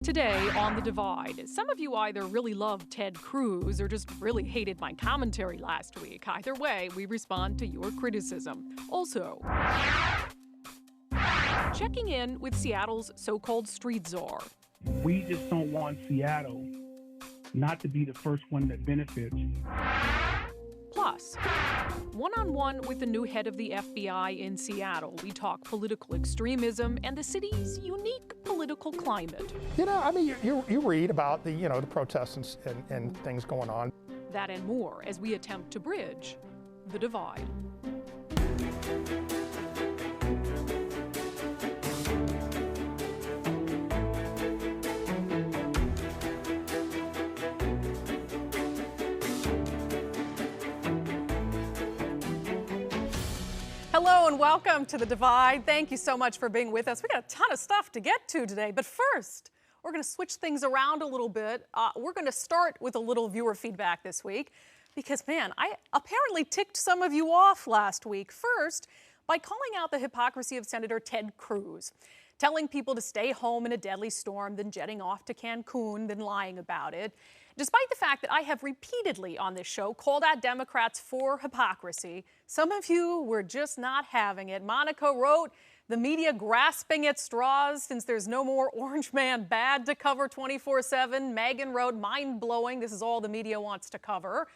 Today on The Divide, some of you either really love Ted Cruz or just really hated my commentary last week. Either way, we respond to your criticism. Also, checking in with Seattle's so-called street czar. We just don't want Seattle not to be the first one that benefits. Plus, one-on-one with the new head of the FBI in Seattle, we talk political extremism and the city's unique political climate. You know, I mean, you read about the protests and things going on. That and more as we attempt to bridge the divide. Hello and welcome to The Divide. Thank you so much for being with us. We got a ton of stuff to get to today, but first, we're going to switch things around a little bit. We're going to start with a little viewer feedback this week because, man, I apparently ticked some of you off last week. First, by calling out the hypocrisy of Senator Ted Cruz, telling people to stay home in a deadly storm, then jetting off to Cancun, then lying about it. Despite the fact that I have repeatedly on this show called out Democrats for hypocrisy, some of you were just not having it. Monica wrote, the media grasping at straws since there's no more Orange Man bad to cover 24/7. Megan wrote, mind-blowing, this is all the media wants to cover.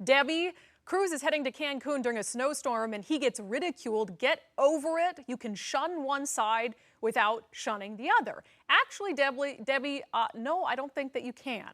Debbie, Cruz is heading to Cancun during a snowstorm and he gets ridiculed. Get over it. You can shun one side without shunning the other. Actually, Debbie, no, I don't think that you can.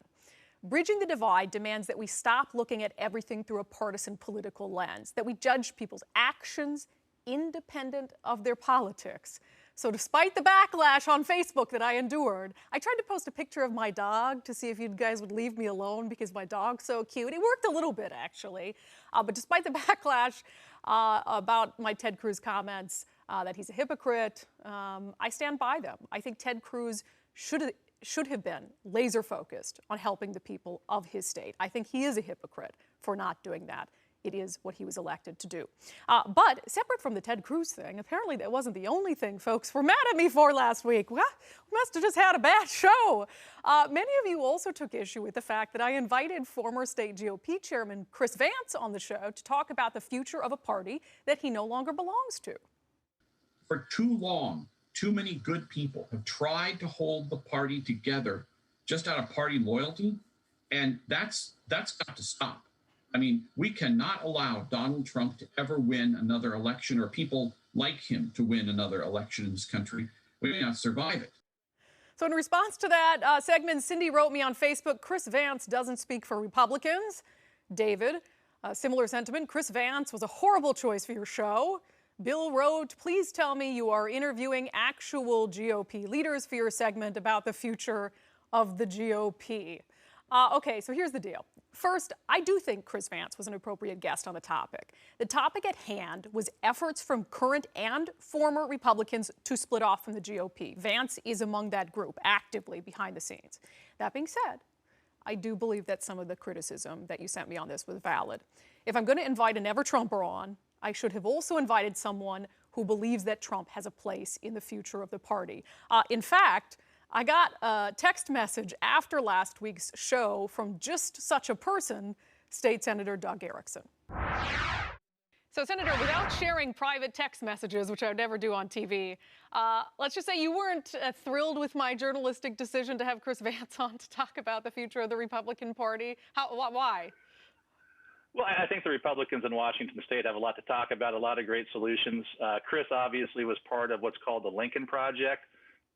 Bridging the divide demands that we stop looking at everything through a partisan political lens, that we judge people's actions independent of their politics. So despite the backlash on Facebook that I endured, I tried to post a picture of my dog to see if you guys would leave me alone because my dog's so cute. It worked a little bit, actually. But despite the backlash about my Ted Cruz comments, that he's a hypocrite, I stand by them. I think Ted Cruz should have been laser focused on helping the people of his state. I think he is a hypocrite for not doing that. It is what he was elected to do. But separate from the Ted Cruz thing, apparently that wasn't the only thing folks were mad at me for last week. Well, we must have just had a bad show. Many of you also took issue with the fact that I invited former state GOP chairman Chris Vance on the show to talk about the future of a party that he no longer belongs to. For too long, too many good people have tried to hold the party together just out of party loyalty, and that's got to stop. I mean, we cannot allow Donald Trump to ever win another election or people like him to win another election in this country. We may not survive it. So in response to that segment, Cindy wrote me on Facebook, Chris Vance doesn't speak for Republicans. David, similar sentiment, Chris Vance was a horrible choice for your show. Bill wrote, please tell me you are interviewing actual GOP leaders for your segment about the future of the GOP. Okay, so here's the deal. First, I do think Chris Vance was an appropriate guest on the topic. The topic at hand was efforts from current and former Republicans to split off from the GOP. Vance is among that group, actively behind the scenes. That being said, I do believe that some of the criticism that you sent me on this was valid. If I'm going to invite a never-Trumper on, I should have also invited someone who believes that Trump has a place in the future of the party. In fact, I got a text message after last week's show from just such a person, State Senator Doug Erickson. So, Senator, without sharing private text messages, which I would never do on TV, let's just say you weren't thrilled with my journalistic decision to have Chris Vance on to talk about the future of the Republican Party. Why? Well, I think the Republicans in Washington state have a lot to talk about, a lot of great solutions. Chris obviously was part of what's called the Lincoln Project,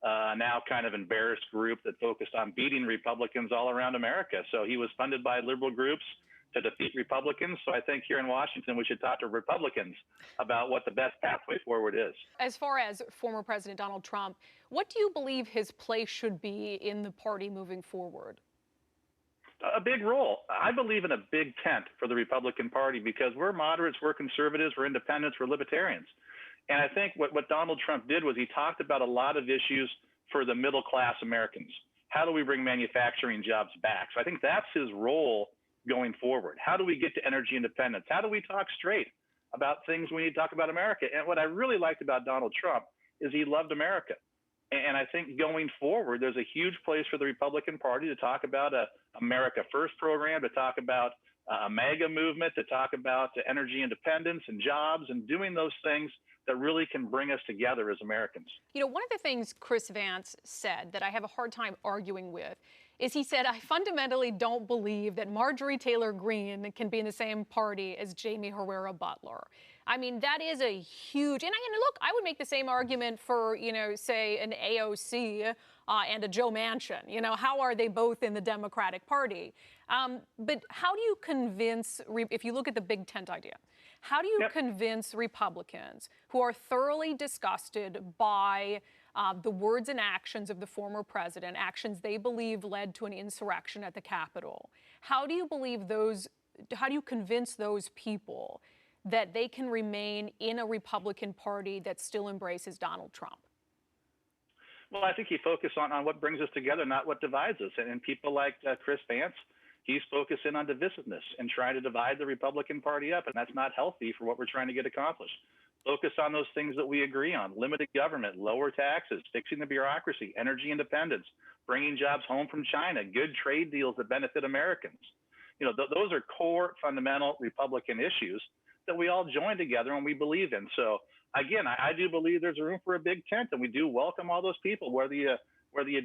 now kind of embarrassed group that focused on beating Republicans all around America. So he was funded by liberal groups to defeat Republicans. So I think here in Washington, we should talk to Republicans about what the best pathway forward is. As far as former President Donald Trump, what do you believe his place should be in the party moving forward? A big role. I believe in a big tent for the Republican Party because we're moderates, we're conservatives, we're independents, we're libertarians. And I think what Donald Trump did was he talked about a lot of issues for the middle class Americans. How do we bring manufacturing jobs back? So I think that's his role going forward. How do we get to energy independence? How do we talk straight about things we need to talk about America? And what I really liked about Donald Trump is he loved America. And I think going forward, there's a huge place for the Republican Party to talk about a America First program, to talk about a MAGA movement, to talk about energy independence and jobs and doing those things that really can bring us together as Americans. You know, one of the things Chris Vance said that I have a hard time arguing with is he said, I fundamentally don't believe that Marjorie Taylor Greene can be in the same party as Jamie Herrera Butler. I mean, that is a huge, and look, I would make the same argument for, you know, say an AOC and a Joe Manchin. You know, how are they both in the Democratic Party? But how do you convince, if you look at the big tent idea, how do you convince Republicans who are thoroughly disgusted by the words and actions of the former president, actions they believe led to an insurrection at the Capitol? How do you convince those people that they can remain in a Republican Party that still embraces Donald Trump? Well, I think you focus on what brings us together, not what divides us. And people like Chris Vance, he's focusing on divisiveness and trying to divide the Republican Party up, and that's not healthy for what we're trying to get accomplished. Focus on those things that we agree on: limited government, lower taxes, fixing the bureaucracy, energy independence, bringing jobs home from China, good trade deals that benefit Americans. You know, those are core fundamental Republican issues that we all join together and we believe in. So again, I do believe there's room for a big tent, and we do welcome all those people, whether you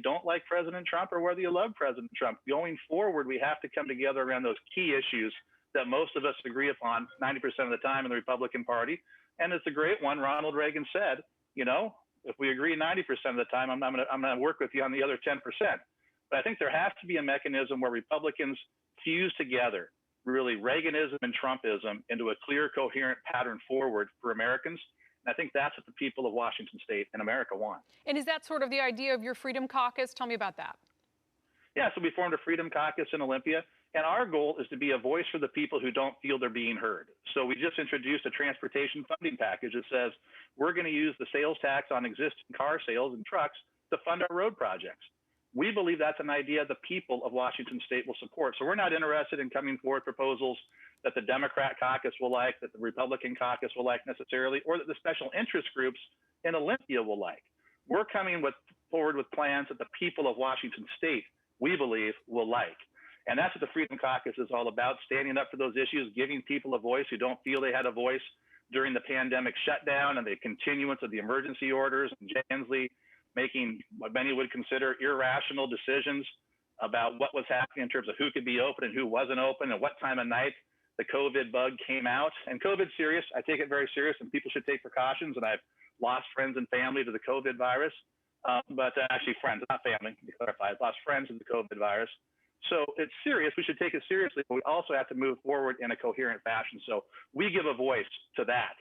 don't like President Trump or whether you love President Trump. Going forward, we have to come together around those key issues that most of us agree upon 90% of the time in the Republican Party. And it's a great one. Ronald Reagan said, you know, if we agree 90% of the time, I'm going to work with you on the other 10%. But I think there has to be a mechanism where Republicans fuse together really Reaganism and Trumpism into a clear, coherent pattern forward for Americans. And I think that's what the people of Washington State and America want. And is that sort of the idea of your Freedom Caucus? Tell me about that. Yeah, so we formed a Freedom Caucus in Olympia, and our goal is to be a voice for the people who don't feel they're being heard. So we just introduced a transportation funding package that says we're going to use the sales tax on existing car sales and trucks to fund our road projects. We believe that's an idea the people of Washington State will support. So we're not interested in coming forward proposals that the Democrat caucus will like, that the Republican caucus will like necessarily, or that the special interest groups in Olympia will like. We're coming forward with plans that the people of Washington State, we believe, will like. And that's what the Freedom Caucus is all about: standing up for those issues, giving people a voice who don't feel they had a voice during the pandemic shutdown and the continuance of the emergency orders, and Jay Inslee making what many would consider irrational decisions about what was happening in terms of who could be open and who wasn't open and what time of night the COVID bug came out. And COVID's serious. I take it very serious, and people should take precautions. And I've lost friends and family to the COVID virus, but actually friends, not family, to clarify. I've lost friends to the COVID virus. So it's serious. We should take it seriously, but we also have to move forward in a coherent fashion. So we give a voice to that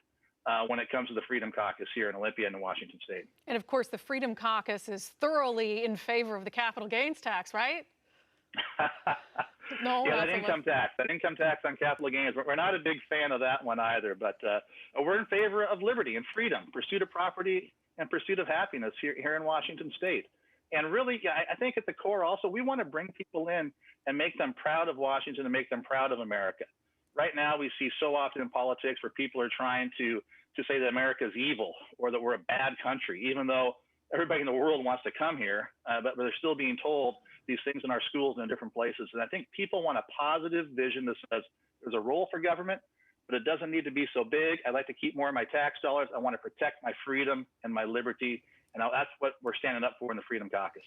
when it comes to the Freedom Caucus here in Olympia and in Washington State. And of course, the Freedom Caucus is thoroughly in favor of the capital gains tax, right? No, yeah, that income tax on capital gains. We're not a big fan of that one either, but we're in favor of liberty and freedom, pursuit of property, and pursuit of happiness here in Washington State. And really, I think at the core also, we want to bring people in and make them proud of Washington and make them proud of America. Right now, we see so often in politics where people are trying to say that America is evil or that we're a bad country, even though everybody in the world wants to come here, but they're still being told these things in our schools and in different places. And I think people want a positive vision that says there's a role for government, but it doesn't need to be so big. I'd like to keep more of my tax dollars. I want to protect my freedom and my liberty. And that's what we're standing up for in the Freedom Caucus.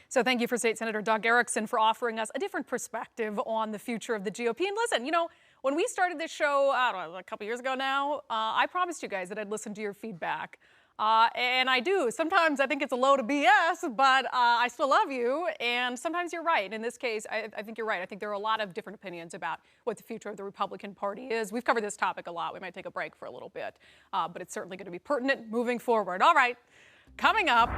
So thank you for State Senator Doug Erickson for offering us a different perspective on the future of the GOP. And listen, you know, when we started this show, I don't know, a couple years ago now, I promised you guys that I'd listen to your feedback. And I do. Sometimes I think it's a load of BS, but I still love you. And sometimes you're right. In this case, I think you're right. I think there are a lot of different opinions about what the future of the Republican Party is. We've covered this topic a lot. We might take a break for a little bit, but it's certainly going to be pertinent moving forward. All right. Coming up,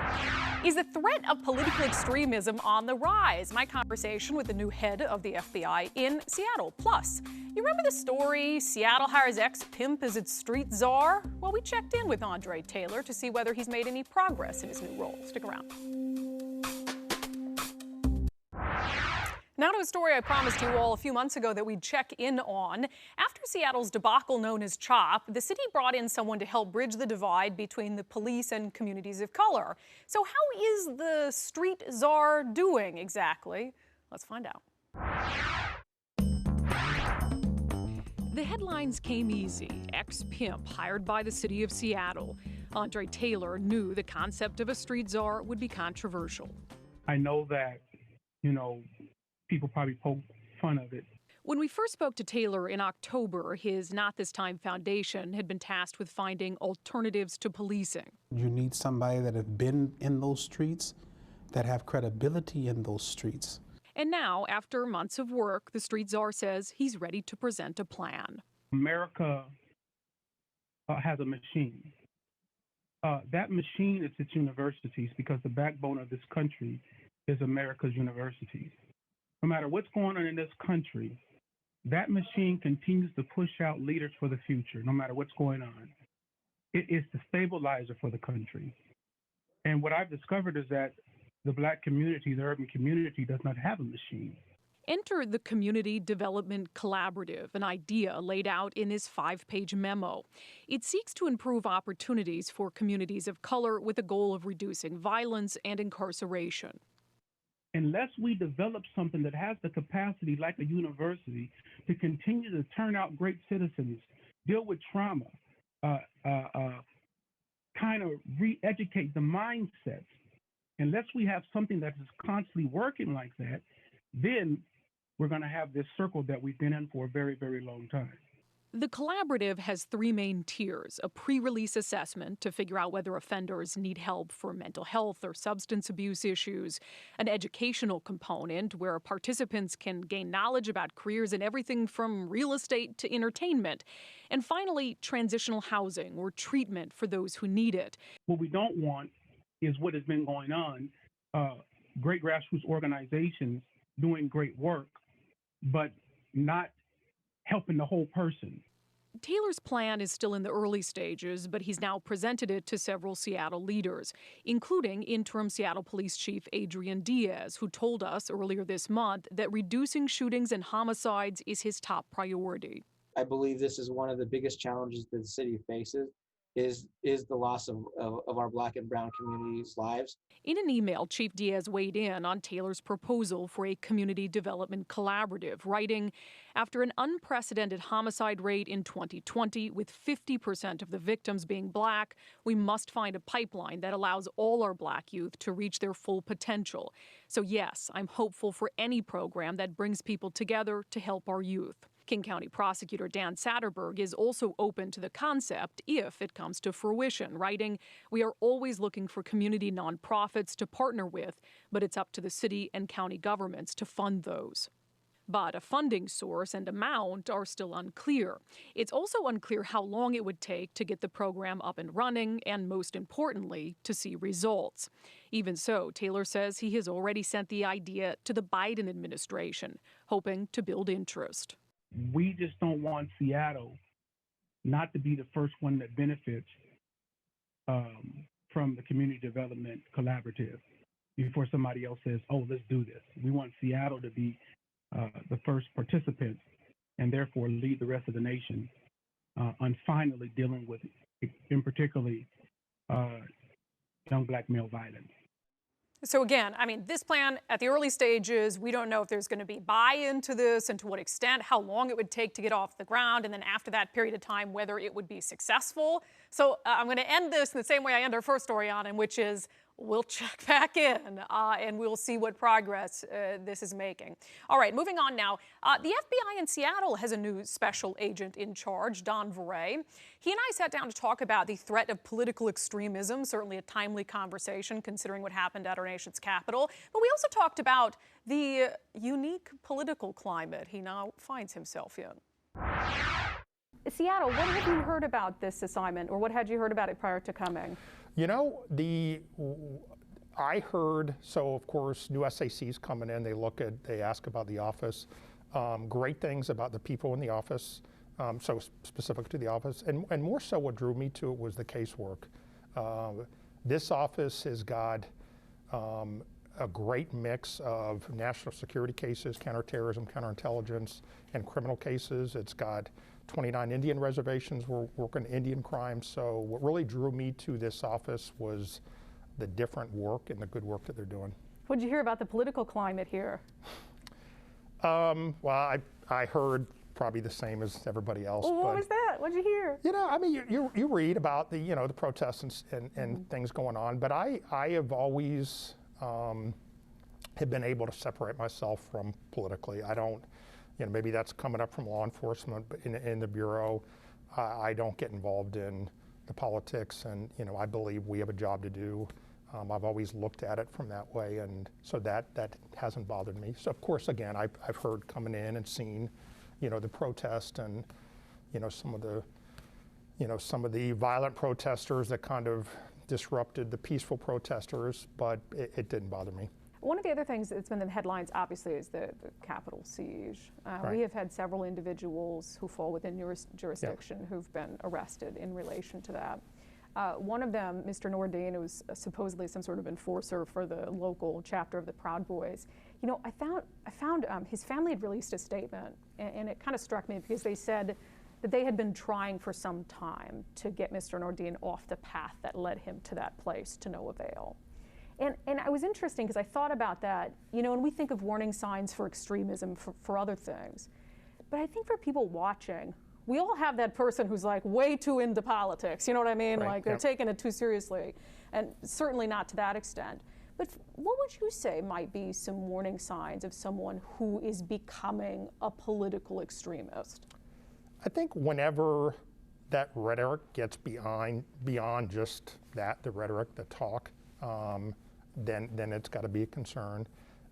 is the threat of political extremism on the rise? My conversation with the new head of the FBI in Seattle. Plus, you remember the story, Seattle hires ex-pimp as its street czar? Well, we checked in with Andre Taylor to see whether he's made any progress in his new role. Stick around. Now to a story I promised you all a few months ago that we'd check in on. After Seattle's debacle known as CHOP, the city brought in someone to help bridge the divide between the police and communities of color. So how is the street czar doing exactly? Let's find out. The headlines came easy. Ex-pimp hired by the city of Seattle. Andre Taylor knew the concept of a street czar would be controversial. I know that, people probably poke fun of it. When we first spoke to Taylor in October, his Not This Time Foundation had been tasked with finding alternatives to policing. You need somebody that have been in those streets, that have credibility in those streets. And now, after months of work, the street czar says he's ready to present a plan. America has a machine. That machine is its universities, because the backbone of this country is America's universities. No matter what's going on in this country, that machine continues to push out leaders for the future, no matter what's going on. It is the stabilizer for the country. And what I've discovered is that the Black community, the urban community, does not have a machine. Enter the Community Development Collaborative, an idea laid out in this 5-page memo. It seeks to improve opportunities for communities of color with the goal of reducing violence and incarceration. Unless we develop something that has the capacity, like a university, to continue to turn out great citizens, deal with trauma, kind of re-educate the mindsets, unless we have something that is constantly working like that, then we're going to have this circle that we've been in for a very, very long time. The collaborative has 3 main tiers: a pre-release assessment to figure out whether offenders need help for mental health or substance abuse issues, an educational component where participants can gain knowledge about careers in everything from real estate to entertainment, and finally, transitional housing or treatment for those who need it. What we don't want is what has been going on, great grassroots organizations doing great work, but not helping the whole person. Taylor's plan is still in the early stages, but he's now presented it to several Seattle leaders, including interim Seattle Police Chief Adrian Diaz, who told us earlier this month that reducing shootings and homicides is his top priority. I believe this is one of the biggest challenges that the city faces, is the loss of our Black and brown communities' lives. In an email, Chief Diaz weighed in on Taylor's proposal for a community development collaborative, writing, "After an unprecedented homicide rate in 2020, with 50% of the victims being Black, we must find a pipeline that allows all our Black youth to reach their full potential. So yes, I'm hopeful for any program that brings people together to help our youth." King County Prosecutor Dan Satterberg is also open to the concept if it comes to fruition, writing, "We are always looking for community nonprofits to partner with, but it's up to the city and county governments to fund those." But a funding source and amount are still unclear. It's also unclear how long it would take to get the program up and running, and most importantly, to see results. Even so, Taylor says he has already sent the idea to the Biden administration, hoping to build interest. We just don't want Seattle not to be the first one that benefits from the Community Development Collaborative before somebody else says, oh, let's do this. We want Seattle to be the first participant and therefore lead the rest of the nation on finally dealing with, in particularly, young Black male violence. So again, I mean, this plan at the early stages, we don't know if there's going to be buy-in to this and to what extent, how long it would take to get off the ground, and then after that period of time, whether it would be successful. So I'm going to end this in the same way I end our first story on, and which is we'll check back in and we'll see what progress this is making. All right, moving on now. The FBI in Seattle has a new special agent in charge, Don Verrey. He and I sat down to talk about the threat of political extremism, certainly a timely conversation considering what happened at our nation's capital. But we also talked about the unique political climate he now finds himself in. Seattle, what have you heard about this assignment, or what had you heard about it prior to coming? You know, I heard, so of course, new SACs coming in, they ask about the office, great things about the people in the office, so specific to the office, and more so what drew me to it was the casework. This office has got a great mix of national security cases, counterterrorism, counterintelligence, and criminal cases. It's got 29 Indian reservations. We're working Indian crime. So what really drew me to this office was the different work and the good work that they're doing. What did you hear about the political climate here? Well, I heard probably the same as everybody else. Well, what was that? What did you hear? You know, I mean, you read about the, the protests and things going on, but I have always have been able to separate myself from politically. I don't, maybe that's coming up from law enforcement, but in the Bureau, I don't get involved in the politics, and, I believe we have a job to do. I've always looked at it from that way, and so that hasn't bothered me. So of course, again, I've heard coming in and seen, the protest and, some of the violent protesters that kind of disrupted the peaceful protesters, but it didn't bother me. One of the other things that's been in the headlines, obviously, is the Capitol siege. Right. We have had several individuals who fall within your jurisdiction who've been arrested in relation to that. One of them, Mr. Nordine, who was supposedly some sort of enforcer for the local chapter of the Proud Boys. I found his family had released a statement, and it kind of struck me because they said that they had been trying for some time to get Mr. Nordine off the path that led him to that place to no avail. And it was interesting because I thought about that, and we think of warning signs for extremism for other things. But I think for people watching, we all have that person who's like way too into politics, you know what I mean? Right, like they're taking it too seriously, and certainly not to that extent. But what would you say might be some warning signs of someone who is becoming a political extremist? I think whenever that rhetoric gets beyond just that, the rhetoric, the talk, then it's got to be a concern.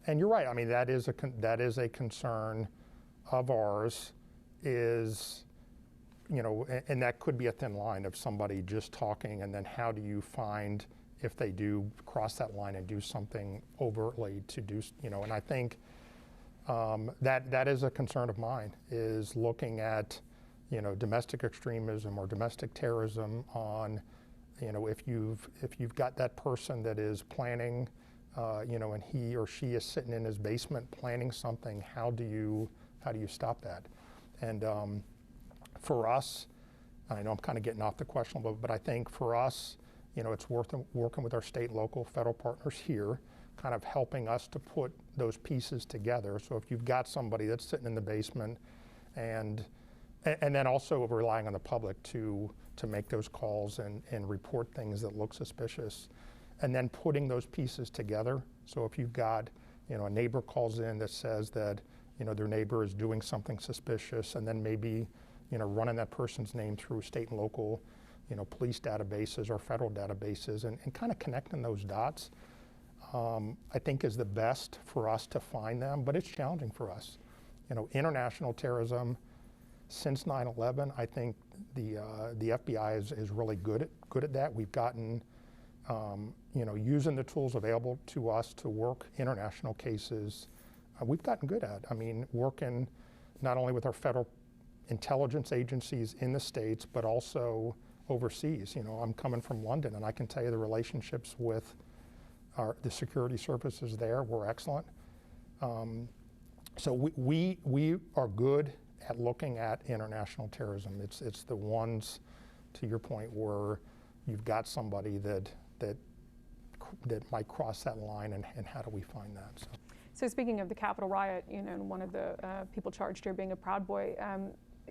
And you're right. I mean, that is a concern of ours. And that could be a thin line of somebody just talking, and then how do you find if they do cross that line and do something overtly to do, and I think that is a concern of mine, is looking at, domestic extremism or domestic terrorism on, if you've got that person that is planning, and he or she is sitting in his basement planning something, how do you stop that? And for us, I know I'm kind of getting off the question, but I think for us, it's worth working with our state, local, federal partners here, kind of helping us to put those pieces together. So if you've got somebody that's sitting in the basement, and then also relying on the public to make those calls and report things that look suspicious, and then putting those pieces together. So if you've got, a neighbor calls in that says that, their neighbor is doing something suspicious, and then maybe, running that person's name through state and local, police databases or federal databases, and kind of connecting those dots, I think is the best for us to find them, but it's challenging for us. International terrorism, since 9/11, I think the FBI is really good at that. We've gotten, using the tools available to us to work international cases, we've gotten good at. I mean, working not only with our federal intelligence agencies in the States, but also overseas. I'm coming from London, and I can tell you the relationships with the security services there were excellent. So we are good at looking at international terrorism. It's the ones, to your point, where you've got somebody that might cross that line, and how do we find that? So speaking of the Capitol riot, and one of the people charged here being a Proud Boy,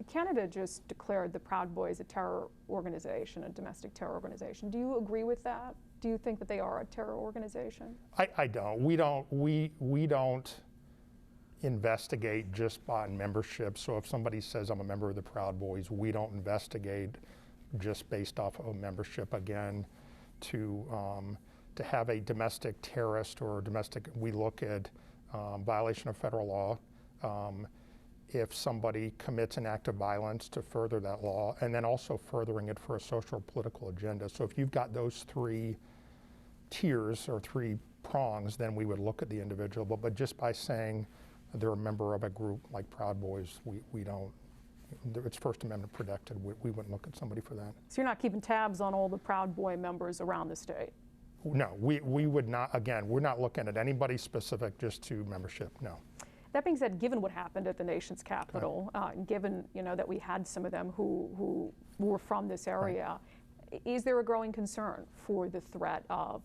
Canada just declared the Proud Boys a terror organization, a domestic terror organization. Do you agree with that? Do you think that they are a terror organization? I don't. We don't investigate just by membership. So if somebody says I'm a member of the Proud Boys, we don't investigate just based off of membership. Again, to have a domestic terrorist or domestic, we look at violation of federal law. If somebody commits an act of violence to further that law, and then also furthering it for a social or political agenda. So if you've got those three tiers or three prongs, then we would look at the individual. But just by saying they're a member of a group like Proud Boys, we don't, it's First Amendment protected. We wouldn't look at somebody for that. So you're not keeping tabs on all the Proud Boy members around the state? No, we would not. Again, we're not looking at anybody specific just to membership, no. That being said, given what happened at the nation's capital, given that we had some of them who were from this area, is there a growing concern for the threat of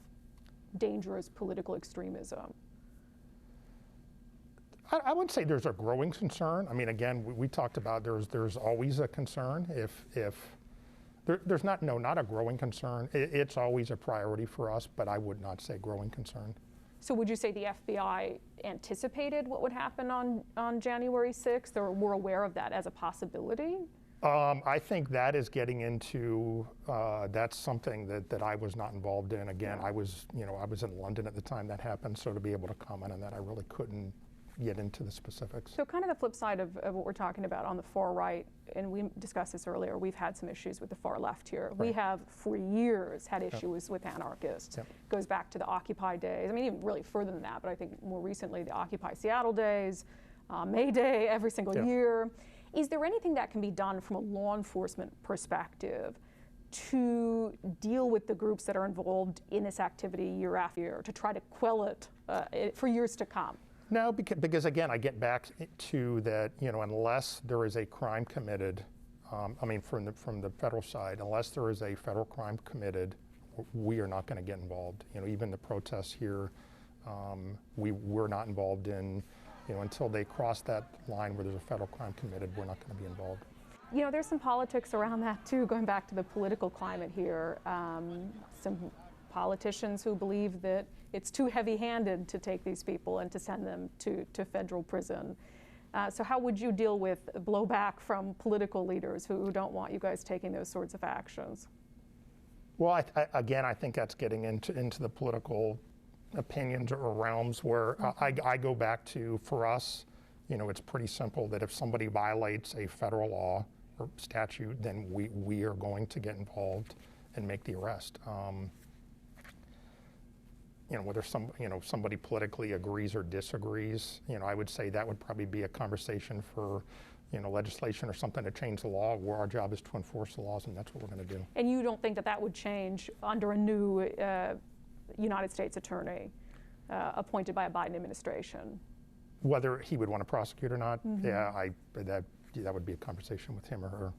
dangerous political extremism? I would say there's a growing concern. I mean, again, we talked about there's always a concern. There's not a growing concern. It's always a priority for us, but I would not say growing concern. So would you say the FBI anticipated what would happen on January 6th, or were aware of that as a possibility? I think that is getting into, that's something that I was not involved in. Again, I was in London at the time that happened, so to be able to comment on that, I really couldn't get into the specifics. So kind of the flip side of what we're talking about on the far right, and we discussed this earlier, we've had some issues with the far left here. We have for years had issues with anarchists. Goes back to the Occupy days. I mean, even really further than that, but I think more recently the Occupy Seattle days, May Day every single year. Is there anything that can be done from a law enforcement perspective to deal with the groups that are involved in this activity year after year, to try to quell it for years to come? No, because again, I get back to that, unless there is a crime committed, I mean, from the federal side, unless there is a federal crime committed, we are not going to get involved. Even the protests here, we're not involved in, until they cross that line where there's a federal crime committed, we're not going to be involved. There's some politics around that too, going back to the political climate here. Some politicians who believe that it's too heavy-handed to take these people and to send them to federal prison. So how would you deal with blowback from political leaders who don't want you guys taking those sorts of actions? Well, again, I think that's getting into the political opinions or realms where I go back to, for us, it's pretty simple that if somebody violates a federal law or statute, then we are going to get involved and make the arrest. Whether somebody politically agrees or disagrees, I would say that would probably be a conversation for, legislation or something to change the law, where our job is to enforce the laws, and that's what we're going to do. And you don't think that would change under a new United States attorney appointed by a Biden administration? Whether he would want to prosecute or not, that would be a conversation with him or her.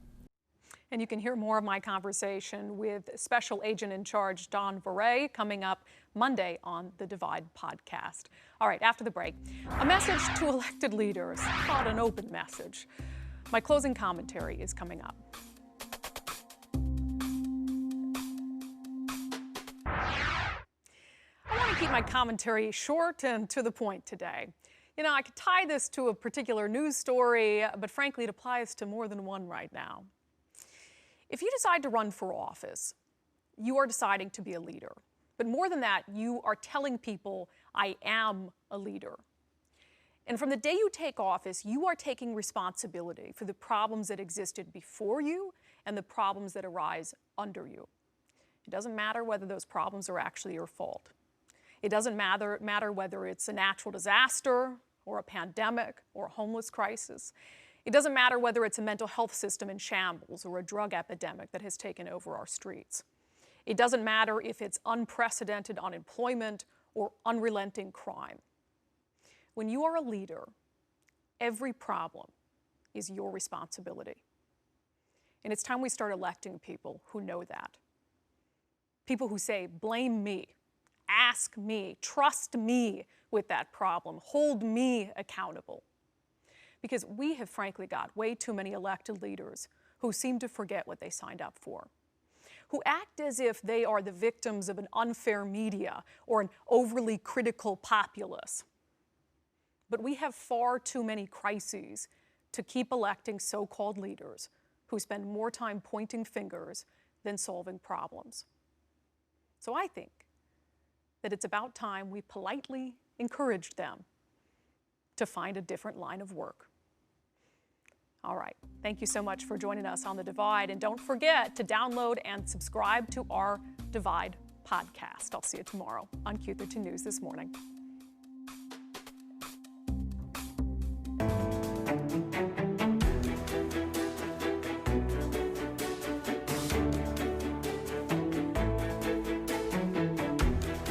And you can hear more of my conversation with Special Agent in Charge Don Verret coming up Monday on the Divide podcast. All right, after the break, a message to elected leaders, not an open message. My closing commentary is coming up. I want to keep my commentary short and to the point today. I could tie this to a particular news story, but frankly, it applies to more than one right now. If you decide to run for office, you are deciding to be a leader. But more than that, you are telling people, I am a leader. And from the day you take office, you are taking responsibility for the problems that existed before you and the problems that arise under you. It doesn't matter whether those problems are actually your fault. It doesn't matter whether it's a natural disaster or a pandemic or a homeless crisis. It doesn't matter whether it's a mental health system in shambles or a drug epidemic that has taken over our streets. It doesn't matter if it's unprecedented unemployment or unrelenting crime. When you are a leader, every problem is your responsibility. And it's time we start electing people who know that. People who say, blame me, ask me, trust me with that problem, hold me accountable. Because we have frankly got way too many elected leaders who seem to forget what they signed up for, who act as if they are the victims of an unfair media or an overly critical populace. But we have far too many crises to keep electing so-called leaders who spend more time pointing fingers than solving problems. So I think that it's about time we politely encouraged them to find a different line of work. All right, thank you so much for joining us on The Divide, and don't forget to download and subscribe to our Divide podcast. I'll see you tomorrow on Q13 News This Morning.